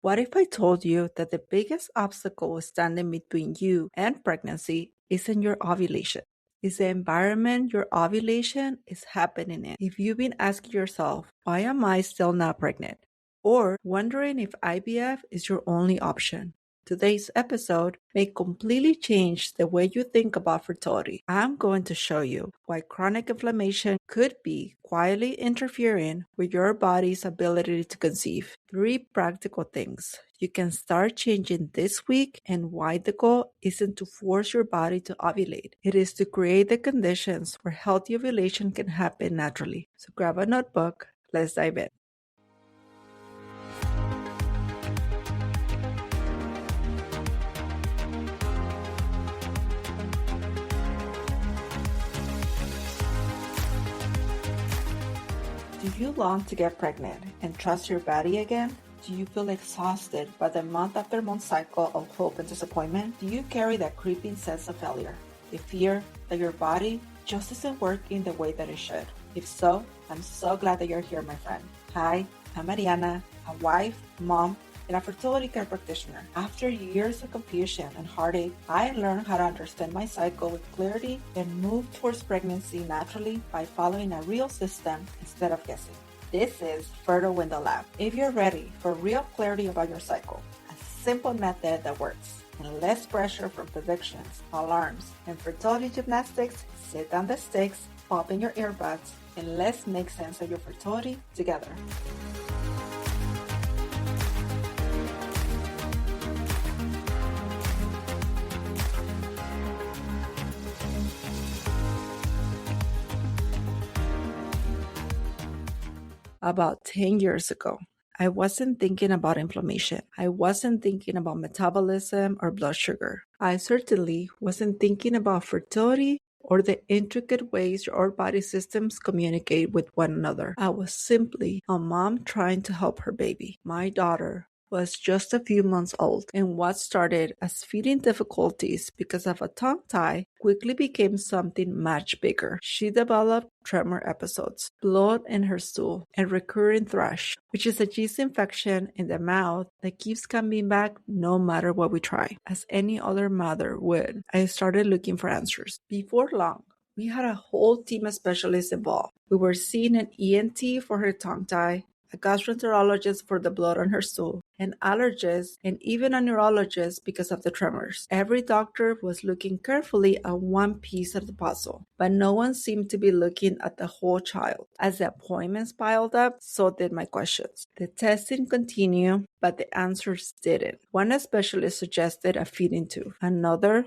What if I told you that the biggest obstacle standing between you and pregnancy isn't your ovulation? It's the environment your ovulation is happening in. If you've been asking yourself, why am I still not pregnant? Or wondering if IVF is your only option, today's episode may completely change the way you think about fertility. I'm going to show you why chronic inflammation could be quietly interfering with your body's ability to conceive. 3 practical things you can start changing this week, and why the goal isn't to force your body to ovulate. It is to create the conditions where healthy ovulation can happen naturally. So grab a notebook, let's dive in. Do you long to get pregnant and trust your body again? Do you feel exhausted by the month after month cycle of hope and disappointment? Do you carry that creeping sense of failure? The fear that your body just isn't working the way that it should? If so, I'm so glad that you're here, my friend. Hi, I'm Mariana, a wife, mom, and a fertility care practitioner. After years of confusion and heartache, I learned how to understand my cycle with clarity and move towards pregnancy naturally by following a real system instead of guessing. This is Fertile Window Lab. If you're ready for real clarity about your cycle, a simple method that works, and less pressure from predictions, alarms, and fertility gymnastics, sit on the sticks, pop in your earbuds, and let's make sense of your fertility together. About 10 years ago, I wasn't thinking about inflammation. I wasn't thinking about metabolism or blood sugar. I certainly wasn't thinking about fertility or the intricate ways our body systems communicate with one another. I was simply a mom trying to help her baby. My daughter was just a few months old, and what started as feeding difficulties because of a tongue tie quickly became something much bigger. She developed tremor episodes, blood in her stool, and recurring thrush, which is a yeast infection in the mouth that keeps coming back no matter what we try. As any other mother would, I started looking for answers. Before long, we had a whole team of specialists involved. We were seeing an ENT for her tongue tie, a gastroenterologist for the blood on her stool, an allergist, and even a neurologist because of the tremors. Every doctor was looking carefully at one piece of the puzzle, but no one seemed to be looking at the whole child. As the appointments piled up, so did my questions. The testing continued, but the answers didn't. One specialist suggested a feeding tube. Another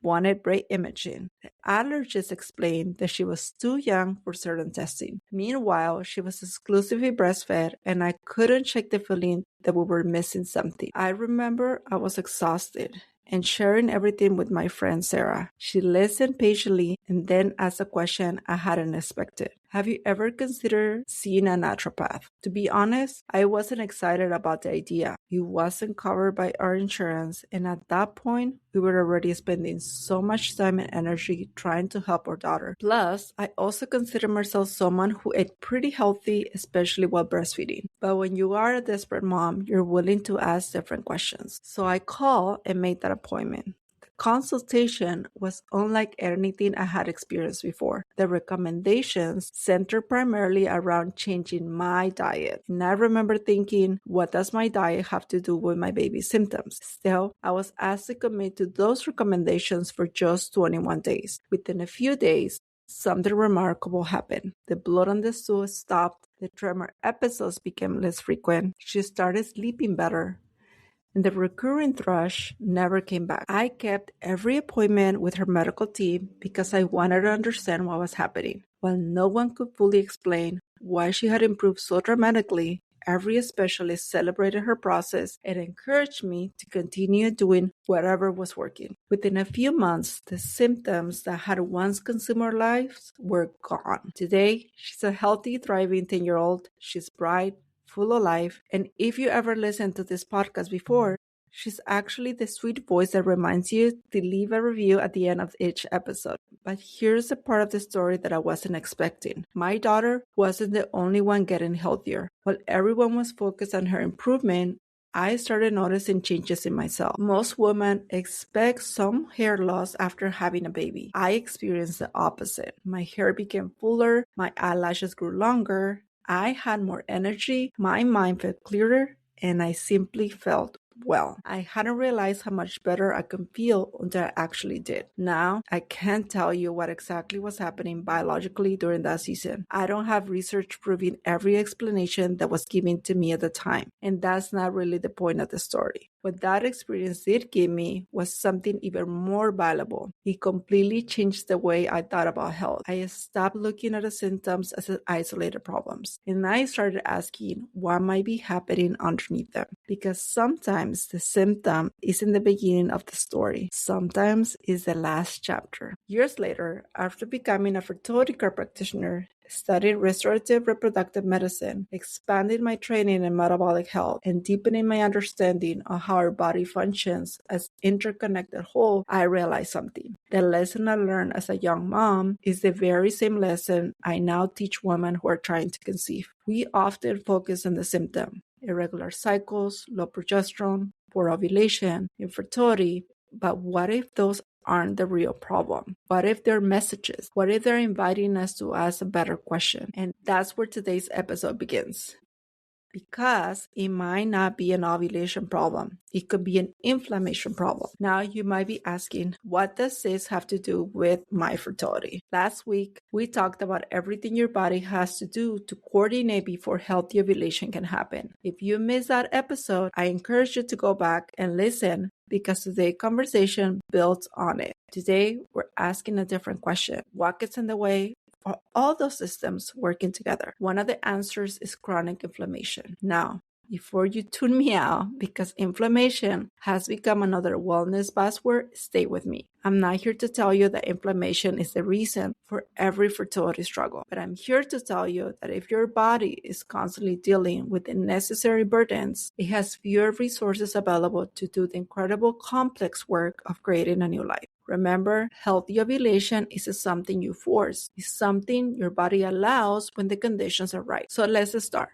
wanted brain imaging. The allergist explained that she was too young for certain testing. Meanwhile, she was exclusively breastfed, and I couldn't shake the feeling that we were missing something. I remember I was exhausted and sharing everything with my friend Sarah. She listened patiently and then asked a question I hadn't expected. Have you ever considered seeing a naturopath? To be honest, I wasn't excited about the idea. It wasn't covered by our insurance, and at that point, we were already spending so much time and energy trying to help our daughter. Plus, I also consider myself someone who ate pretty healthy, especially while breastfeeding. But when you are a desperate mom, you're willing to ask different questions. So I called and made that appointment. Consultation was unlike anything I had experienced before. The recommendations centered primarily around changing my diet. And I remember thinking, what does my diet have to do with my baby's symptoms? Still, I was asked to commit to those recommendations for just 21 days. Within a few days, something remarkable happened. The blood on the stool stopped. The tremor episodes became less frequent. She started sleeping better, and the recurring thrush never came back. I kept every appointment with her medical team because I wanted to understand what was happening. While no one could fully explain why she had improved so dramatically, every specialist celebrated her process and encouraged me to continue doing whatever was working. Within a few months, the symptoms that had once consumed our lives were gone. Today, she's a healthy, thriving 10-year-old. She's bright, full of life, and if you ever listened to this podcast before, she's actually the sweet voice that reminds you to leave a review at the end of each episode. But here's a part of the story that I wasn't expecting. My daughter wasn't the only one getting healthier. While everyone was focused on her improvement, I started noticing changes in myself. Most women expect some hair loss after having a baby. I experienced the opposite. My hair became fuller, my eyelashes grew longer, I had more energy, my mind felt clearer, and I simply felt well. I hadn't realized how much better I could feel until I actually did. Now, I can't tell you what exactly was happening biologically during that season. I don't have research proving every explanation that was given to me at the time, and that's not really the point of the story. What that experience did give me was something even more valuable. It completely changed the way I thought about health. I stopped looking at the symptoms as isolated problems, and I started asking what might be happening underneath them. Because sometimes the symptom isn't the beginning of the story. Sometimes it's the last chapter. Years later, after becoming a fertility care practitioner, studied restorative reproductive medicine, expanded my training in metabolic health, and deepening my understanding of how our body functions as interconnected whole, I realized something. The lesson I learned as a young mom is the very same lesson I now teach women who are trying to conceive. We often focus on the symptom: irregular cycles, low progesterone, poor ovulation, infertility. But what if those aren't the real problem? What if they're messages? What if they're inviting us to ask a better question? And that's where today's episode begins. Because it might not be an ovulation problem. It could be an inflammation problem. Now you might be asking, what does this have to do with my fertility? Last week, we talked about everything your body has to do to coordinate before healthy ovulation can happen. If you missed that episode, I encourage you to go back and listen, because today's conversation builds on it. Today, we're asking a different question. What gets in the way are all those systems working together? One of the answers is chronic inflammation. Now, before you tune me out, because inflammation has become another wellness buzzword, stay with me. I'm not here to tell you that inflammation is the reason for every fertility struggle, but I'm here to tell you that if your body is constantly dealing with the necessary burdens, it has fewer resources available to do the incredible complex work of creating a new life. Remember, healthy ovulation isn't something you force. It's something your body allows when the conditions are right. So let's start.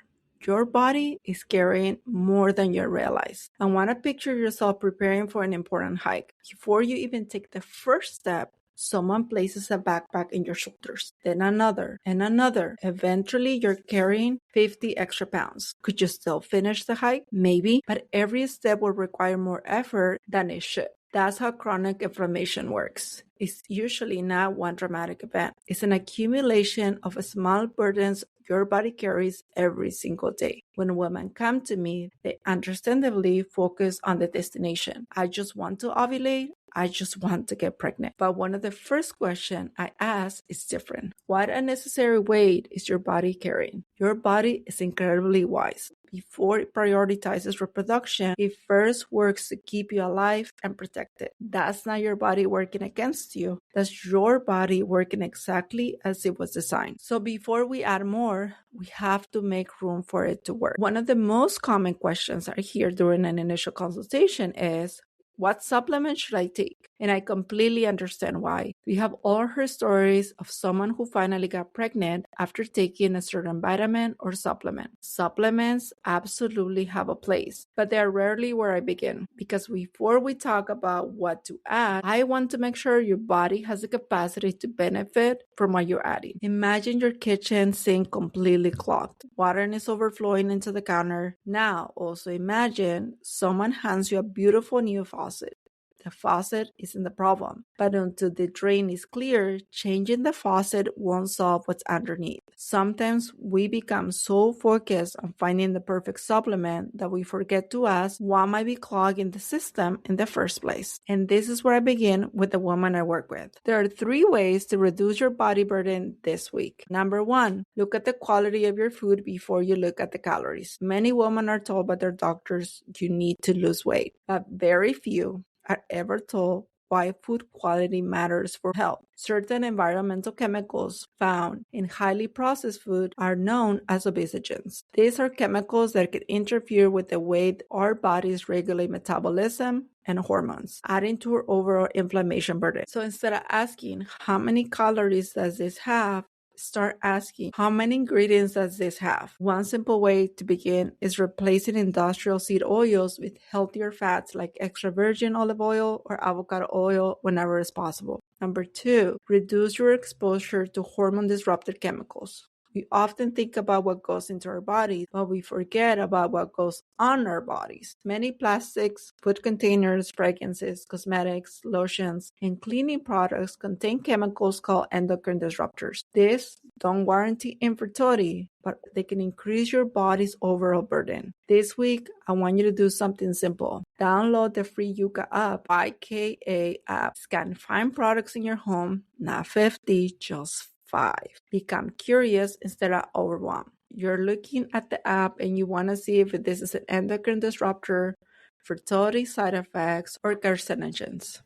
Your body is carrying more than you realize. I want to picture yourself preparing for an important hike. Before you even take the first step, someone places a backpack in your shoulders, then another and another. Eventually, you're carrying 50 extra pounds. Could you still finish the hike? Maybe, but every step will require more effort than it should. That's how chronic inflammation works. It's usually not one dramatic event. It's an accumulation of small burdens your body carries every single day. When women come to me, they understandably focus on the destination. I just want to ovulate. I just want to get pregnant. But one of the first questions I ask is different. What unnecessary weight is your body carrying? Your body is incredibly wise. Before it prioritizes reproduction, it first works to keep you alive and protected. That's not your body working against you. That's your body working exactly as it was designed. So before we add more, we have to make room for it to work. One of the most common questions I hear during an initial consultation is, what supplement should I take? And I completely understand why. We have all heard stories of someone who finally got pregnant after taking a certain vitamin or supplement. Supplements absolutely have a place, but they are rarely where I begin. Because before we talk about what to add, I want to make sure your body has the capacity to benefit from what you're adding. Imagine your kitchen sink completely clogged. Water is overflowing into the counter. Now, also imagine someone hands you a beautiful new faucet. The faucet isn't the problem, but until the drain is clear, changing the faucet won't solve what's underneath. Sometimes we become so focused on finding the perfect supplement that we forget to ask what might be clogging the system in the first place. And this is where I begin with the woman I work with. There are 3 ways to reduce your body burden this week. Number 1, look at the quality of your food before you look at the calories. Many women are told by their doctors you need to lose weight, but very few are ever told why food quality matters for health. Certain environmental chemicals found in highly processed food are known as obesogens. These are chemicals that can interfere with the way our bodies regulate metabolism and hormones, adding to our overall inflammation burden. So instead of asking how many calories does this have, Start asking, how many ingredients does this have? One simple way to begin is replacing industrial seed oils with healthier fats like extra virgin olive oil or avocado oil whenever it's possible. Number 2, reduce your exposure to hormone-disrupted chemicals. We often think about what goes into our bodies, but we forget about what goes on our bodies. Many plastics, food containers, fragrances, cosmetics, lotions, and cleaning products contain chemicals called endocrine disruptors. These don't guarantee infertility, but they can increase your body's overall burden. This week, I want you to do something simple. Download the free Yuka app, YKA app. Scan 5 products in your home, not 50, just 5. Become curious instead of overwhelmed. You're looking at the app and you want to see if this is an endocrine disruptor, fertility side effects, or carcinogens.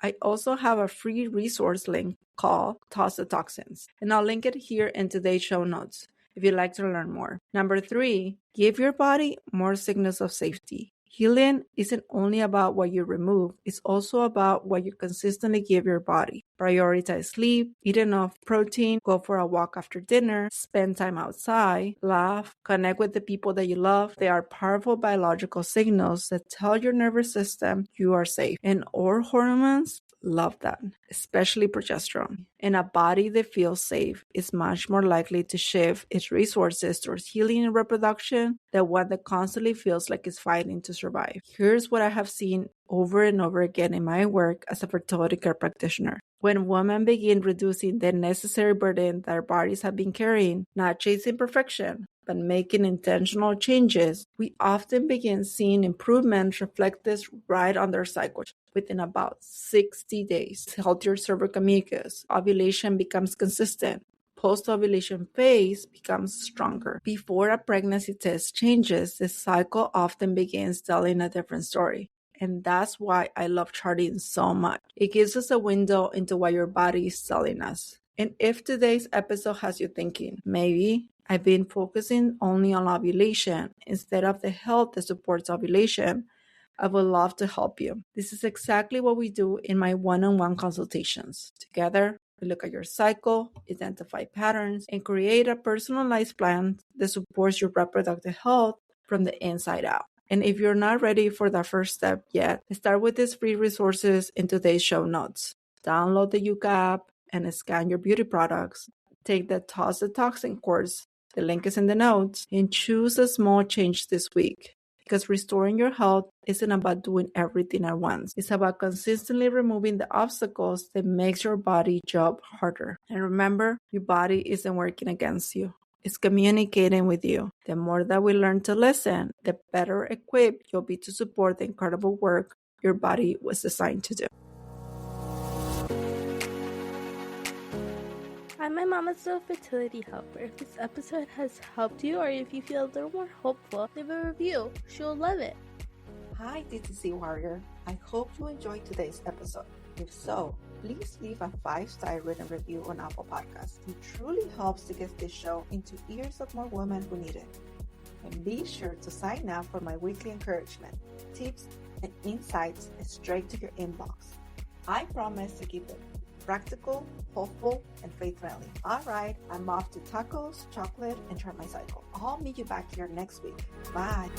I also have a free resource link called Toss the Toxins, and I'll link it here in today's show notes if you'd like to learn more. Number 3, give your body more signals of safety. Healing isn't only about what you remove, it's also about what you consistently give your body. Prioritize sleep, eat enough protein, go for a walk after dinner, spend time outside, laugh, connect with the people that you love. They are powerful biological signals that tell your nervous system you are safe. And our hormones love that, especially progesterone. And a body that feels safe is much more likely to shift its resources towards healing and reproduction than one that constantly feels like it's fighting to survive. Here's what I have seen over and over again in my work as a fertility care practitioner. When women begin reducing the necessary burden that our bodies have been carrying, not chasing perfection, but making intentional changes, we often begin seeing improvements reflected right on their cycle within about 60 days. Healthier cervical mucus, ovulation becomes consistent. Post-ovulation phase becomes stronger. Before a pregnancy test changes, the cycle often begins telling a different story. And that's why I love charting so much. It gives us a window into what your body is telling us. And if today's episode has you thinking, maybe I've been focusing only on ovulation instead of the health that supports ovulation, I would love to help you. This is exactly what we do in my one-on-one consultations. Together, we look at your cycle, identify patterns, and create a personalized plan that supports your reproductive health from the inside out. And if you're not ready for that first step yet, start with these free resources in today's show notes. Download the Yuka app and scan your beauty products. Take the Toss the Toxin course. The link is in the notes. And choose a small change this week. Because restoring your health isn't about doing everything at once. It's about consistently removing the obstacles that makes your body job harder. And remember, your body isn't working against you. It's communicating with you. The more that we learn to listen, the better equipped you'll be to support the incredible work your body was designed to do. Hi, my mom is a fertility helper. If this episode has helped you or if you feel a little more hopeful, leave a review. She'll love it. Hi, DTC Warrior. I hope you enjoyed today's episode. If so, please leave a 5-star written review on Apple Podcasts. It truly helps to get this show into ears of more women who need it. And be sure to sign up for my weekly encouragement, tips, and insights straight to your inbox. I promise to keep it practical, hopeful, and faith-friendly. All right, I'm off to tacos, chocolate, and chart my cycle. I'll meet you back here next week. Bye.